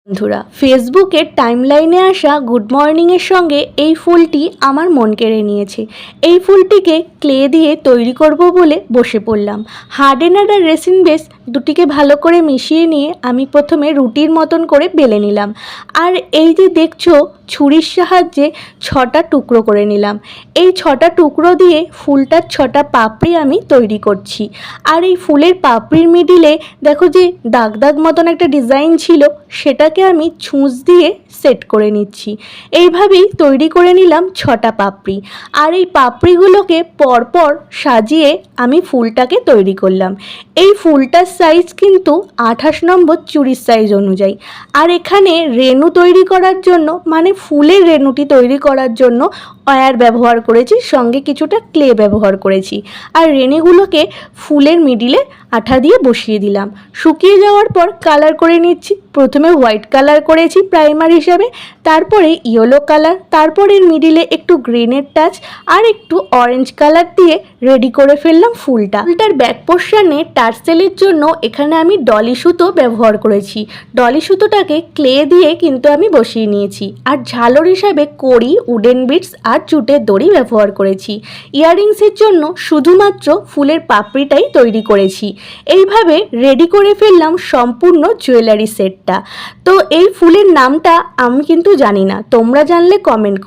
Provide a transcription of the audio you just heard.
বন্ধুরা, ফেসবুকের টাইমলাইনে আসা গুড মর্নিংয়ের সঙ্গে এই ফুলটি আমার মন কেড়ে নিয়েছে। এই ফুলটিকে ক্লে দিয়ে তৈরি করব বলে বসে পড়লাম। হার্ডেনার আর রেসিন বেস দুটিকে ভালো করে মিশিয়ে নিয়ে আমি প্রথমে রুটির মতন করে বেলে নিলাম। আর এই যে দেখছো, ছুরির সাহায্যে 6টা টুকরো করে নিলাম। এই 6টা টুকরো দিয়ে ফুলটার 6টা পাপড়ি আমি তৈরি করছি। আর এই ফুলের পাপড়ির মিডিলে দেখো যে দাগ দাগ মতন একটা ডিজাইন ছিল, সেটাকে আমি ছুঁচ দিয়ে সেট করে নিচ্ছি। এইভাবেই তৈরি করে নিলাম 6টা পাপড়ি। আর এই পাপড়িগুলোকে পরপর সাজিয়ে আমি ফুলটাকে তৈরি করলাম। এই ফুলটার সাইজ কিন্তু 28 নম্বর চুড়ির সাইজ অনুযায়ী। আর এখানে রেণু তৈরি করার জন্য, মানে ফুলের রেণুটি তৈরি করার জন্য ওয়্যার ব্যবহার করেছি, সঙ্গে কিছুটা ক্লে ব্যবহার করেছি। আর রেণুগুলোকে ফুলের মিডিলে আঠা দিয়ে বসিয়ে দিলাম। শুকিয়ে যাওয়ার পর কালার করে নিচ্ছি। প্রথমে হোয়াইট কালার করেছি প্রাইমার হিসাবে, তারপরে ইয়েলো কালার, তারপরে মিডিলে একটু গ্রিনের টাচ আর একটু অরেঞ্জ কালার দিয়ে রেডি করে ফেললাম ফুলটা। ফুলটার ব্যাক পোর্শনে টার্সেলের জন্য এখানে আমি ডলি সুতো ব্যবহার করেছি। ডলি সুতোটাকে ক্লে দিয়ে কিন্তু আমি বসিয়ে নিয়েছি। আর ঝালর হিসাবে কড়ি, উডেন বিটস আর জুটের দড়ি ব্যবহার করেছি। ইয়াররিংসের জন্য শুধুমাত্র ফুলের পাপড়িটাই তৈরি করেছি। এইভাবে রেডি করে ফেললাম সম্পূর্ণ জুয়েলারি সেটটা। তো এই ফুলের নামটা আমি কিন্তু জানি না, তোমরা জানলে কমেন্ট